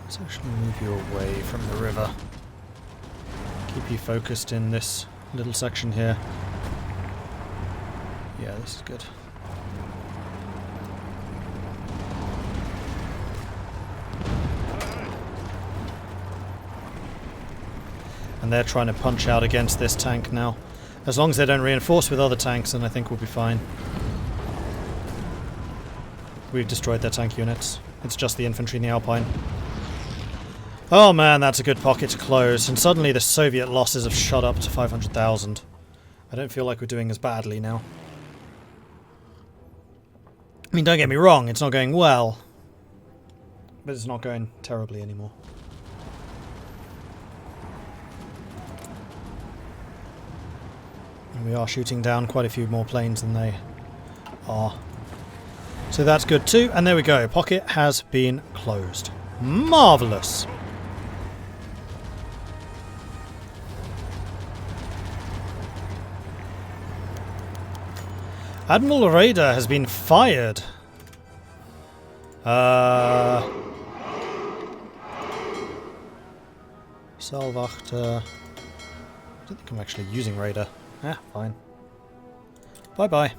Let's actually move you away from the river. Keep you focused in this little section here. Yeah, this is good. And they're trying to punch out against this tank now. As long as they don't reinforce with other tanks, then I think we'll be fine. We've destroyed their tank units. It's just the infantry in the Alpine. Oh man, that's a good pocket to close. And suddenly the Soviet losses have shot up to 500,000. I don't feel like we're doing as badly now. I mean, don't get me wrong, it's not going well. But it's not going terribly anymore. And we are shooting down quite a few more planes than they are. So that's good too. And there we go. Pocket has been closed. Marvellous! Admiral Raider has been fired. Salvachter. I don't think I'm actually using Raider. Fine. Bye-bye.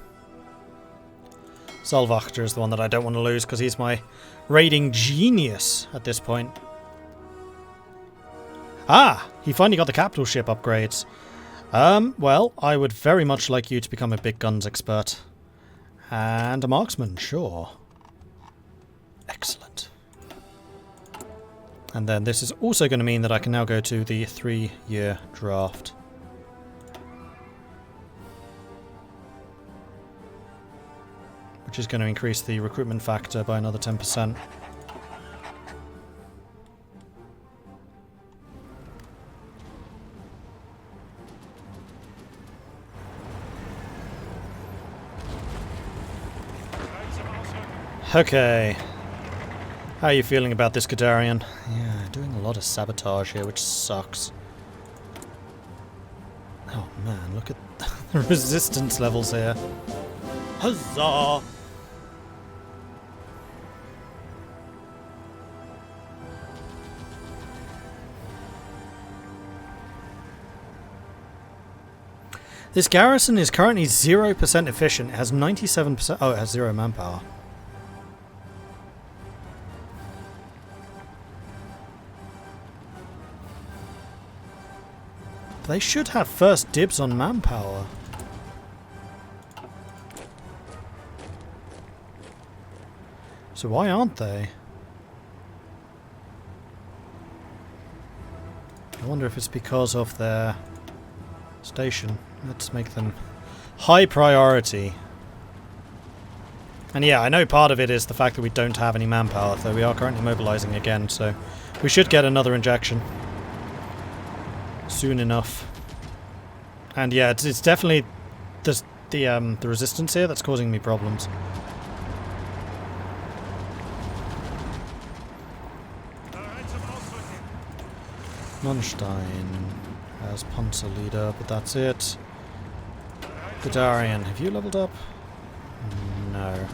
Salvachter is the one that I don't want to lose because he's my raiding genius at this point. Ah! He finally got the capital ship upgrades. Well, I would very much like you to become a big guns expert. And a marksman, sure. Excellent. And then this is also going to mean that I can now go to the 3-year draft. Which is going to increase the recruitment factor by another 10%. Okay. How are you feeling about this, Gadarian? Yeah, doing a lot of sabotage here, which sucks. Oh man, look at the resistance levels here. Huzzah! This garrison is currently 0% efficient. It has 97%. Oh, it has 0 manpower. They should have first dibs on manpower. So why aren't they? I wonder if it's because of their station. Let's make them high priority. And yeah, I know part of it is the fact that we don't have any manpower, though we are currently mobilizing again, so we should get another injection soon enough. And yeah, it's definitely the resistance here that's causing me problems. Munstein as Panzer leader, but that's it. Gadarian, have you leveled up? No.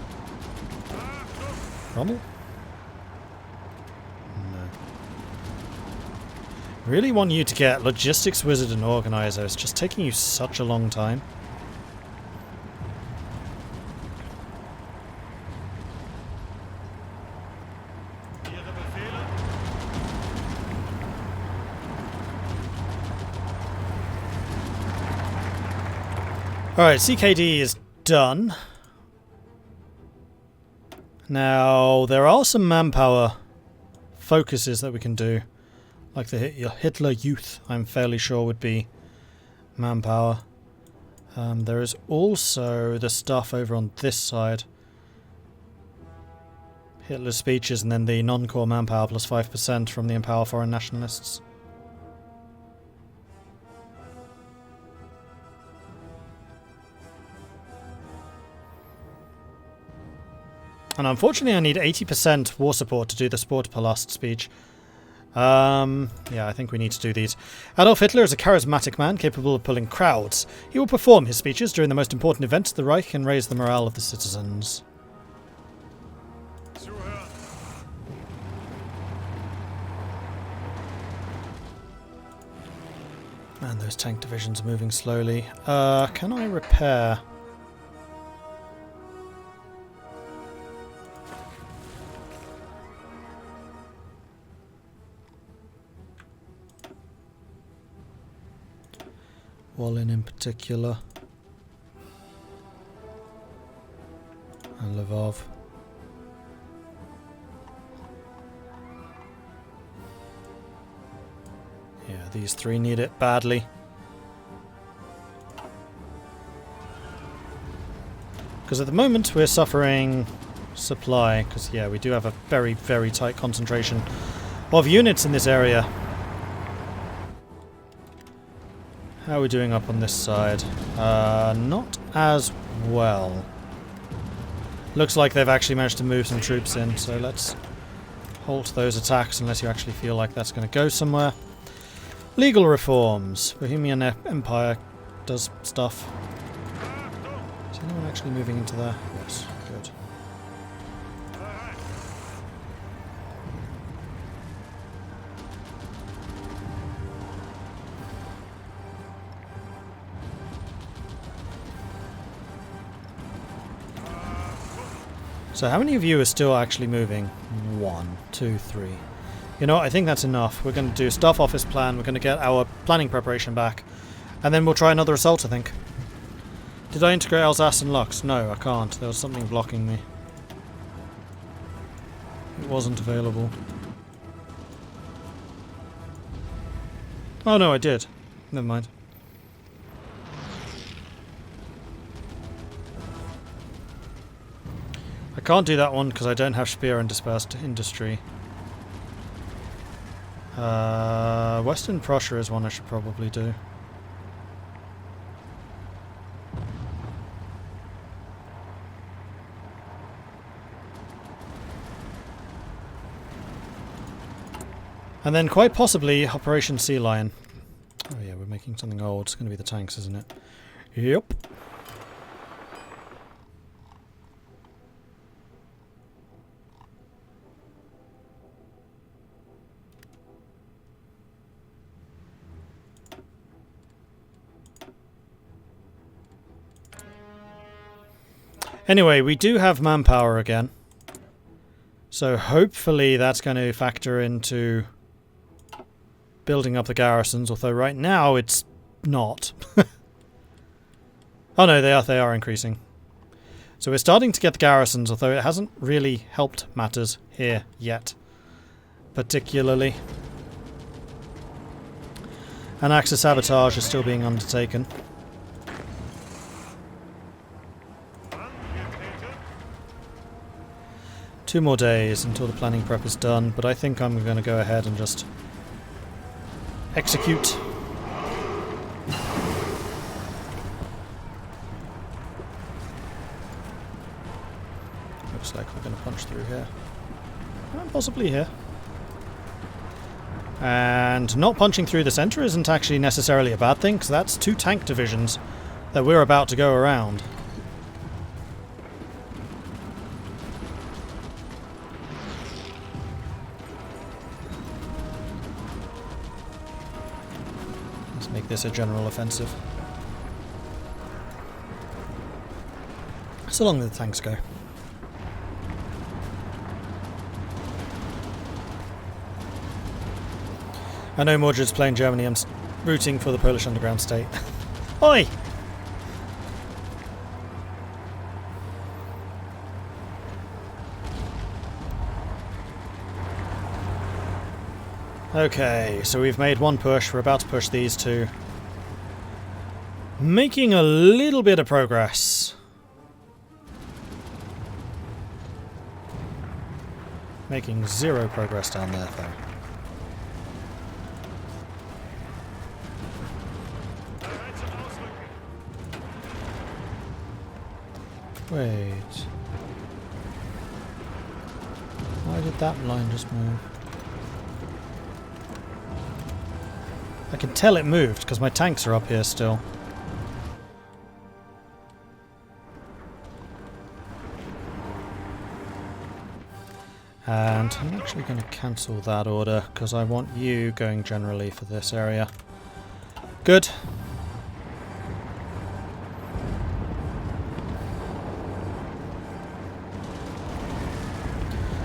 Rommel? No. Really want you to get Logistics Wizard and Organizer. It's just taking you such a long time. Alright, CKD is done. Now, there are some manpower focuses that we can do. Like the Hitler Youth, I'm fairly sure would be manpower. There is also the stuff over on this side. Hitler's speeches and then the non-core manpower plus 5% from the Empower Foreign Nationalists. And unfortunately I need 80% war support to do the Sportpalast speech. Yeah, I think we need to do these. Adolf Hitler is a charismatic man capable of pulling crowds. He will perform his speeches during the most important events of the Reich and raise the morale of the citizens. And those tank divisions are moving slowly. Can I repair? Wallin in particular. And Lvov. Yeah, these three need it badly. Because at the moment we're suffering supply, because yeah, we do have a very, very tight concentration of units in this area. How are we doing up on this side? Not as well. Looks like they've actually managed to move some troops in, so let's halt those attacks unless you actually feel like that's going to go somewhere. Legal reforms. Bohemian Empire does stuff. Is anyone actually moving into there? Yes, good. So how many of you are still actually moving? 1, 2, 3. You know what, I think that's enough. We're going to do staff office plan, we're going to get our planning preparation back, and then we'll try another assault, I think. Did I integrate Alsace and Lux? No, I can't. There was something blocking me. It wasn't available. Oh no, I did. Never mind. I can't do that one because I don't have Spear and Dispersed Industry. Western Prussia is one I should probably do. And then quite possibly Operation Sea Lion. Oh yeah, we're making something old. It's going to be the tanks, isn't it? Yep. Anyway, we do have manpower again. So hopefully that's going to factor into building up the garrisons, although right now it's not. Oh no, they are increasing. So we're starting to get the garrisons, although it hasn't really helped matters here yet. Particularly. An Axis sabotage is still being undertaken. Two more days until the planning prep is done, but I think I'm going to go ahead and just execute. Looks like we're going to punch through here. And possibly here. And not punching through the centre isn't actually necessarily a bad thing, because that's 2 tank divisions that we're about to go around. Make this a general offensive. So long as the tanks go. I know Mordred's playing Germany. I'm rooting for the Polish underground state. Oi! Okay, so we've made one push. We're about to push these two. Making a little bit of progress. Making 0 progress down there, though. Wait. Why did that line just move? I can tell it moved because my tanks are up here still. And I'm actually going to cancel that order because I want you going generally for this area. Good.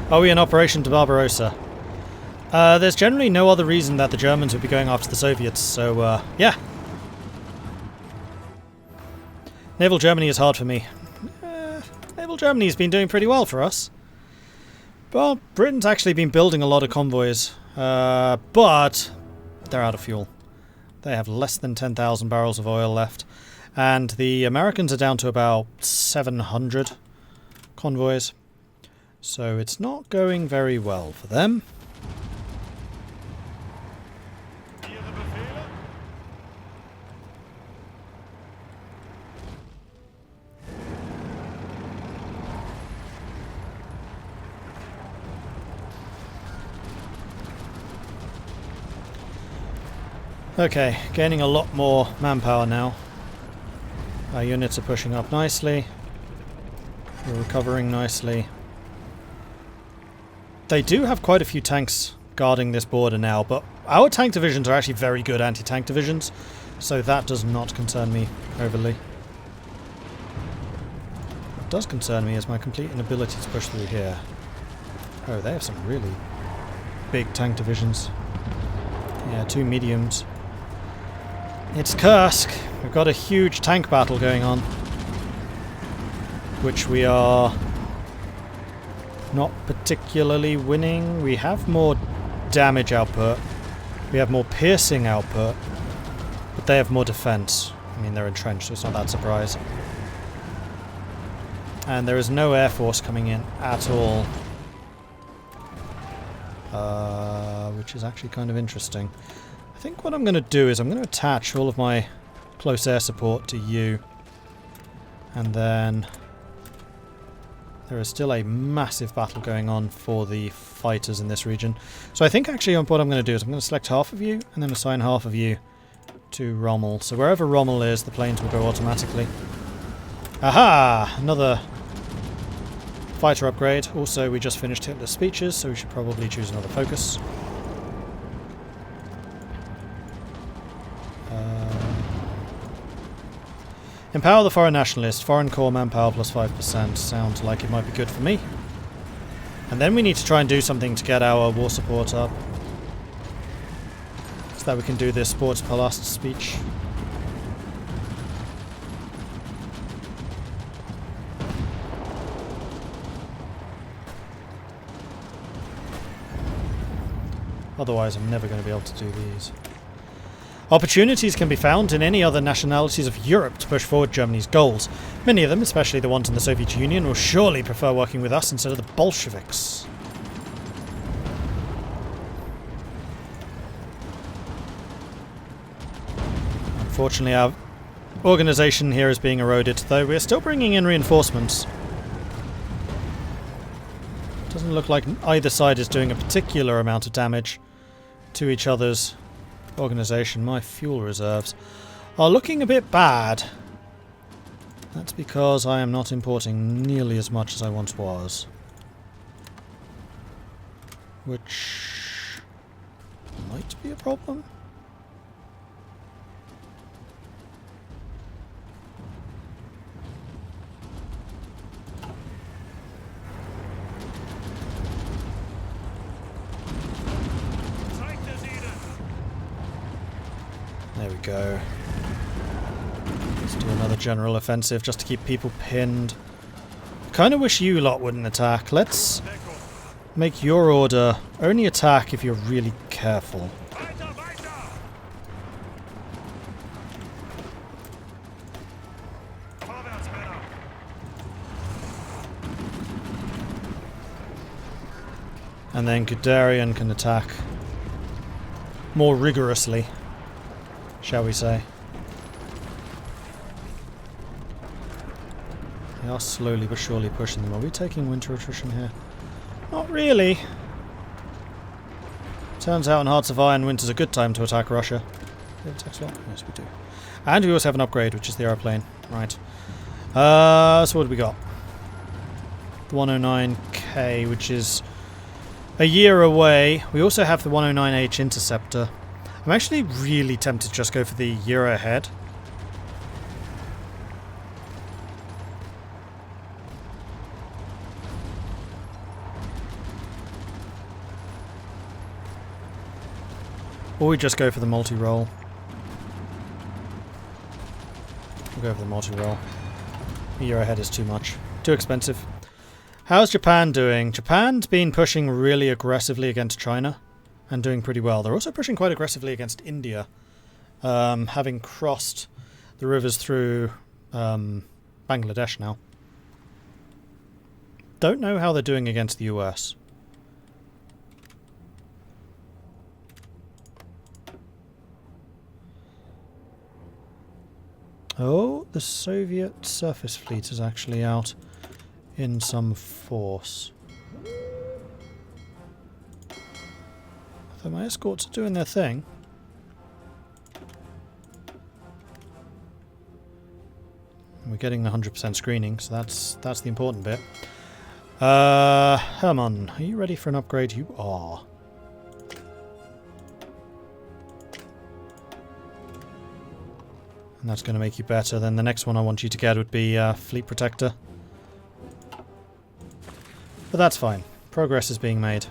Are we in Operation to Barbarossa? There's generally no other reason that the Germans would be going after the Soviets, so yeah. Naval Germany is hard for me. Naval Germany's been doing pretty well for us. Well, Britain's actually been building a lot of convoys, but they're out of fuel. They have less than 10,000 barrels of oil left, and the Americans are down to about 700 convoys. So it's not going very well for them. Okay, gaining a lot more manpower now. Our units are pushing up nicely. We're recovering nicely. They do have quite a few tanks guarding this border now, but our tank divisions are actually very good anti-tank divisions, so that does not concern me overly. What does concern me is my complete inability to push through here. Oh, they have some really big tank divisions. Yeah, 2 mediums. It's Kursk. We've got a huge tank battle going on, which we are not particularly winning. We have more damage output. We have more piercing output. But they have more defense. I mean, they're entrenched, so it's not that surprising. And there is no air force coming in at all. Which is actually kind of interesting. I think what I'm going to do is I'm going to attach all of my close air support to you. And then there is still a massive battle going on for the fighters in this region. So I think actually what I'm going to do is I'm going to select half of you and then assign half of you to Rommel. So wherever Rommel is, the planes will go automatically. Aha! Another fighter upgrade. Also, we just finished Hitler's speeches, so we should probably choose another focus. Empower the foreign nationalist. Foreign core manpower plus 5%. Sounds like it might be good for me. And then we need to try and do something to get our war support up, so that we can do this sports palast speech. Otherwise I'm never going to be able to do these. Opportunities can be found in any other nationalities of Europe to push forward Germany's goals. Many of them, especially the ones in the Soviet Union, will surely prefer working with us instead of the Bolsheviks. Unfortunately, our organisation here is being eroded, though we're still bringing in reinforcements. Doesn't look like either side is doing a particular amount of damage to each other's organisation. My fuel reserves are looking a bit bad. That's because I am not importing nearly as much as I once was. Which might be a problem. There we go. Let's do another general offensive just to keep people pinned. Kind of wish you lot wouldn't attack. Let's make your order only attack if you're really careful. And then Guderian can attack more rigorously, shall we say. They are slowly but surely pushing them. Are we taking winter attrition here? Not really. Turns out in Hearts of Iron, winter's a good time to attack Russia. Do we have attack slot? Yes, we do. And we also have an upgrade, which is the airplane. Right. So what do we got? The 109K, which is a year away. We also have the 109H Interceptor. I I'm actually really tempted to just go for the year ahead. Or we just go for the multi-roll. We'll go for the multi-roll. A year ahead is too much. Too expensive. How's Japan doing? Japan's been pushing really aggressively against China. And doing pretty well. They're also pushing quite aggressively against India. Having crossed the rivers through Bangladesh now. Don't know how they're doing against the US. Oh, the Soviet surface fleet is actually out in some force. So my escorts are doing their thing. We're getting 100% screening, so that's the important bit. Herman, are you ready for an upgrade? You are. And that's going to make you better. Then the next one I want you to get would be Fleet Protector. But that's fine. Progress is being made.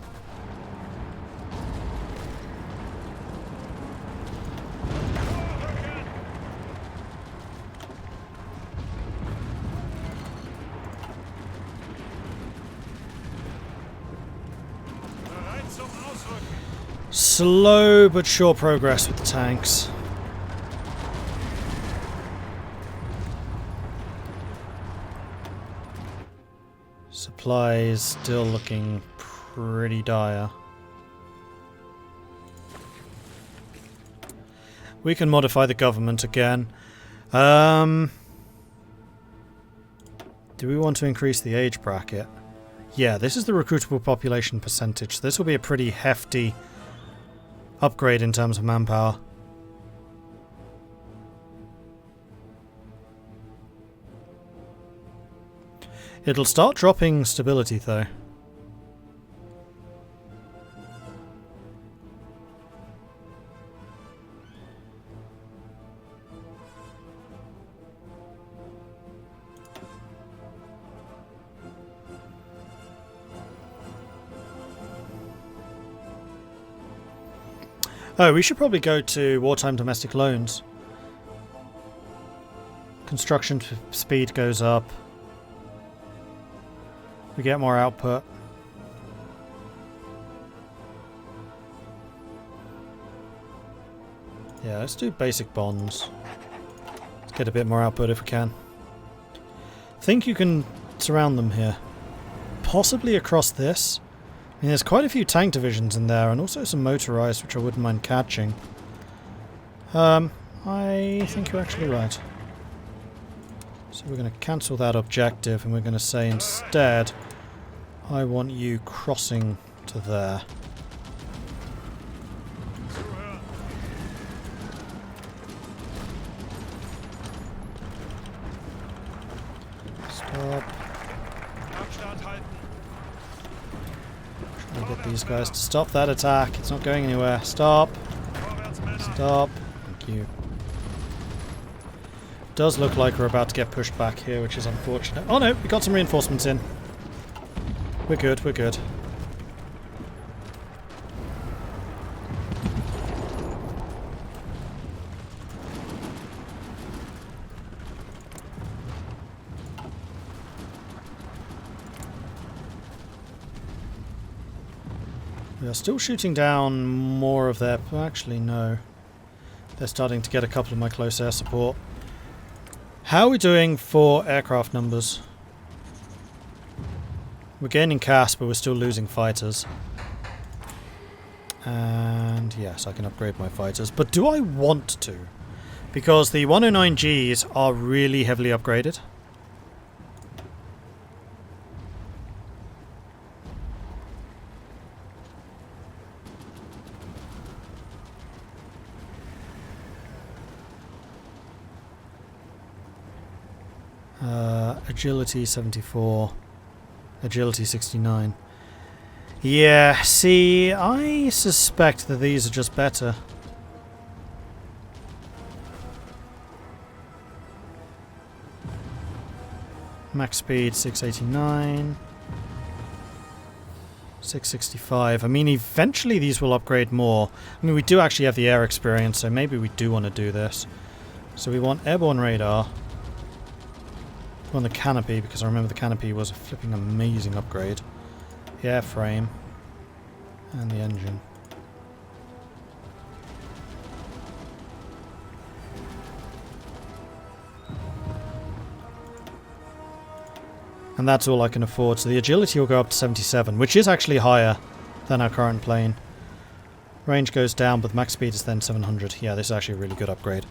Slow but sure progress with the tanks. Supplies still looking pretty dire. We can modify the government again. Do we want to increase the age bracket? Yeah, this is the recruitable population percentage. This will be a pretty hefty upgrade in terms of manpower. It'll start dropping stability though. Oh, we should probably go to wartime domestic loans. Construction speed goes up. We get more output. Yeah, let's do basic bonds. Let's get a bit more output if we can. Think you can surround them here. Possibly across this. I mean, there's quite a few tank divisions in there, and also some motorized, which I wouldn't mind catching. I think you're actually right. So we're going to cancel that objective, and we're going to say instead, I want you crossing to there. Stop. Trying to get these guys to stop that attack. It's not going anywhere. Stop. Stop. Thank you. Does look like we're about to get pushed back here, which is unfortunate. Oh no, we got some reinforcements in. We're good, we're good. We are still shooting down more of their... Actually, no. They're starting to get a couple of my close air support. How are we doing for aircraft numbers? We're gaining CAS, but we're still losing fighters. And yes, I can upgrade my fighters. But do I want to? Because the 109Gs are really heavily upgraded. Agility 74, agility 69. Yeah, see, I suspect that these are just better. Max speed 689. 665. I mean, eventually these will upgrade more. I mean, we do actually have the air experience, so maybe we do want to do this. So we want airborne radar. We want the canopy, because I remember the canopy was a flipping amazing upgrade. The airframe. And the engine. And that's all I can afford. So the agility will go up to 77, which is actually higher than our current plane. Range goes down, but max speed is then 700. Yeah, this is actually a really good upgrade.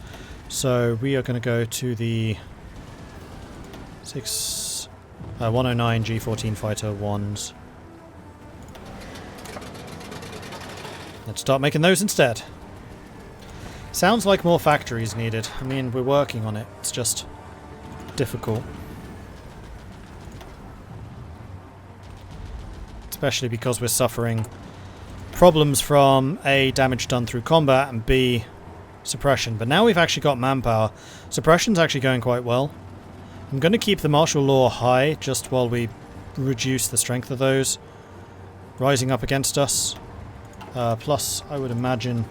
So we are going to go to the 109 G14 fighter ones. Let's start making those instead. Sounds like more factories needed. I mean, we're working on it. It's just difficult. Especially because we're suffering problems from A, damage done through combat, and B, suppression. But now we've actually got manpower. Suppression's actually going quite well. I'm going to keep the martial law high just while we reduce the strength of those rising up against us. Plus, I would imagine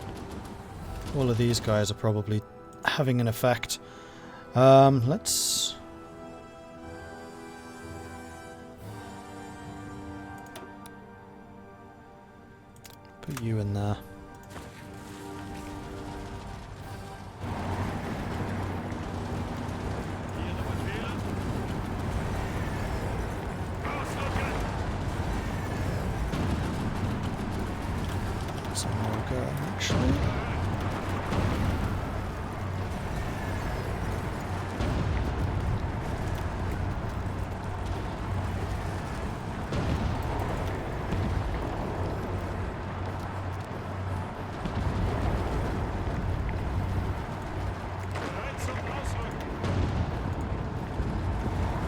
all of these guys are probably having an effect. Let's... put you in there. Some more go, actually.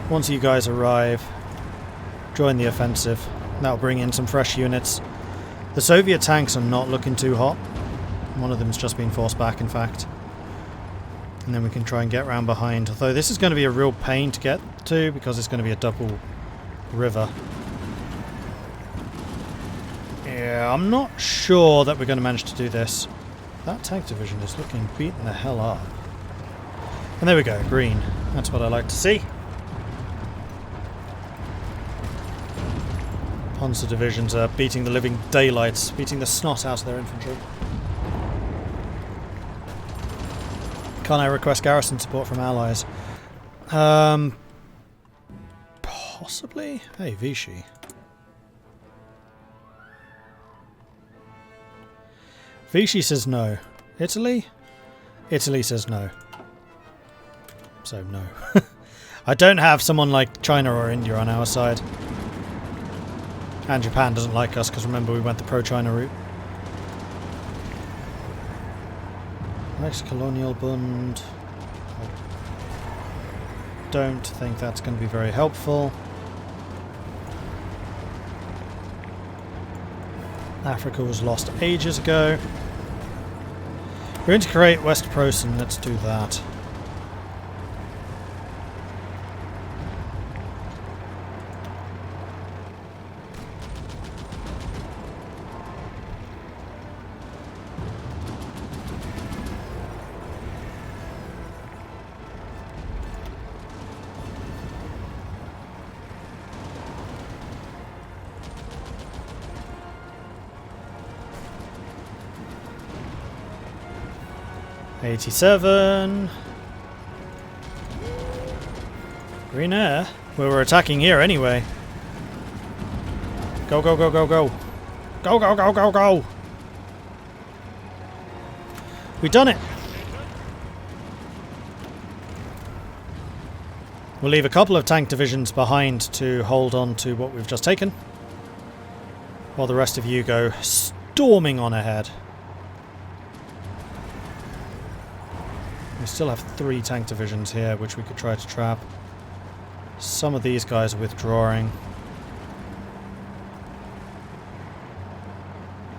Once you guys arrive, join the offensive. That'll bring in some fresh units. The Soviet tanks are not looking too hot. One of them's just been forced back, in fact. And then we can try and get round behind. Although this is going to be a real pain to get to because it's going to be a double river. Yeah, I'm not sure that we're going to manage to do this. That tank division is looking beaten the hell up. And there we go, green. That's what I like to see. Panzer divisions are beating the living daylights, beating the snot out of their infantry. Can I request garrison support from allies? Possibly? Hey, Vichy. Vichy says no. Italy? Italy says no. So no. I don't have someone like China or India on our side. And Japan doesn't like us because remember we went the pro-China route. Next colonial bund. I don't think that's going to be very helpful. Africa was lost ages ago. We're going to create West Prosen. Let's do that. '87. Green Air? Well, we're attacking here anyway. Go, go, go, go, go. Go, go, go, go, go. We've done it. We'll leave a couple of tank divisions behind to hold on to what we've just taken, while the rest of you go storming on ahead. We still have 3 tank divisions here, which we could try to trap. Some of these guys are withdrawing.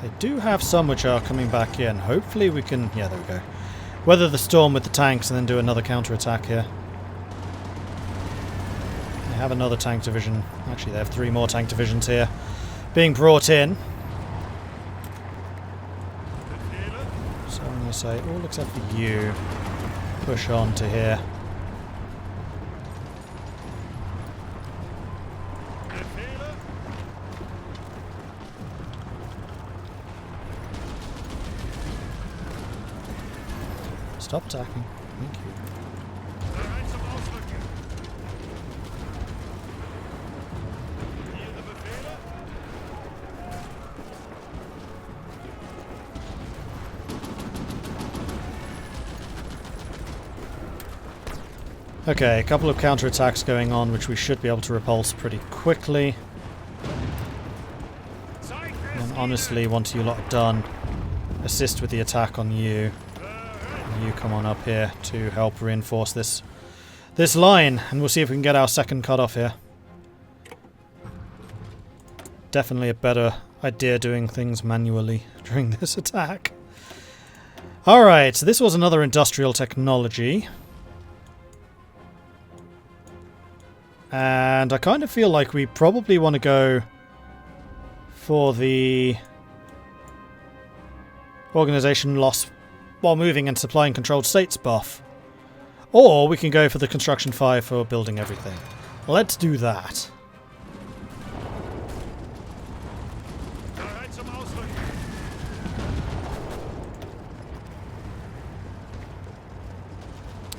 They do have some which are coming back in. Hopefully we can... yeah, there we go. Weather the storm with the tanks and then do another counter-attack here. have another tank division. Actually, they have 3 more tank divisions here being brought in. So I'm going to say, all except for you, push on to here. Stop attacking. Thank you. Okay, a couple of counterattacks going on, which we should be able to repulse pretty quickly. And honestly, once you lot are done, assist with the attack on you. And you come on up here to help reinforce this line, and we'll see if we can get our second cut-off here. Definitely a better idea doing things manually during this attack. Alright, so this was another industrial technology. And I kind of feel like we probably want to go for the organization loss while moving and supplying controlled states buff. Or we can go for the construction 5 for building everything. Let's do that.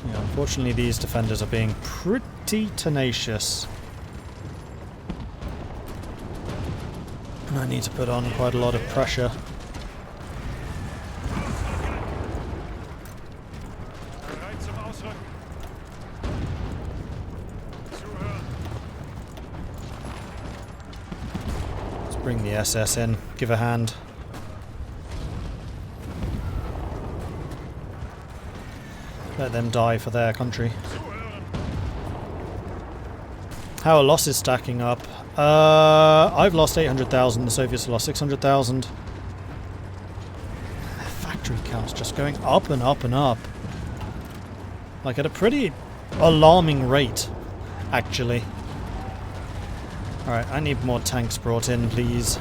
Yeah, unfortunately these defenders are being pretty tenacious. And I need to put on quite a lot of pressure. Let's bring the SS in, give a hand. Let them die for their country. How are losses stacking up? I've lost 800,000, the Soviets have lost 600,000. Their factory count's just going up and up and up. Like at a pretty alarming rate, actually. Alright, I need more tanks brought in, please.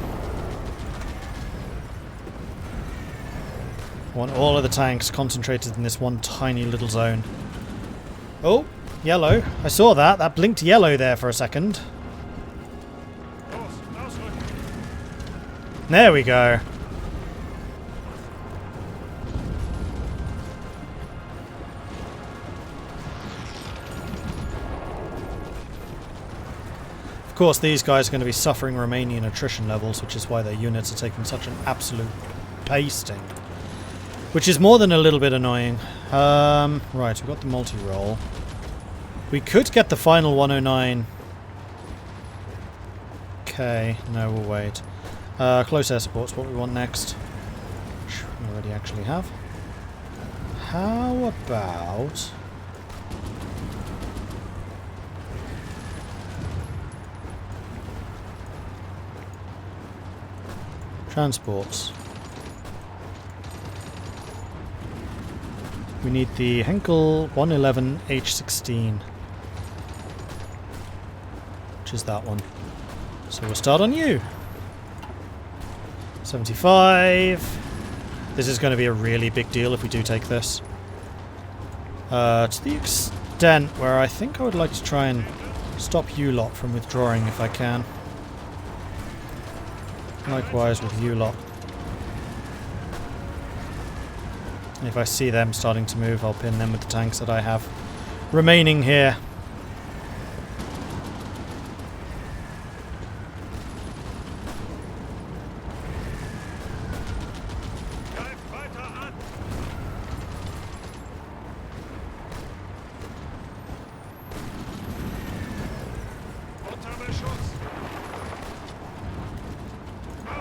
I want all of the tanks concentrated in this one tiny little zone. Oh, yellow. I saw that. That blinked yellow there for a second. There we go. Of course, these guys are going to be suffering Romanian attrition levels, which is why their units are taking such an absolute pasting. Which is more than a little bit annoying. Right, we've got the multi-roll. We could get the final 109. Okay, no, we'll wait. Close air support's what we want next. Which we already actually have. How about... transports. We need the Henkel 111 H16, which is that one. So we'll start on you. 75. This is going to be a really big deal if we do take this. To the extent where I think I would like to try and stop you lot from withdrawing if I can. Likewise with you lot. And if I see them starting to move, I'll pin them with the tanks that I have remaining here.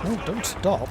Oh, don't stop.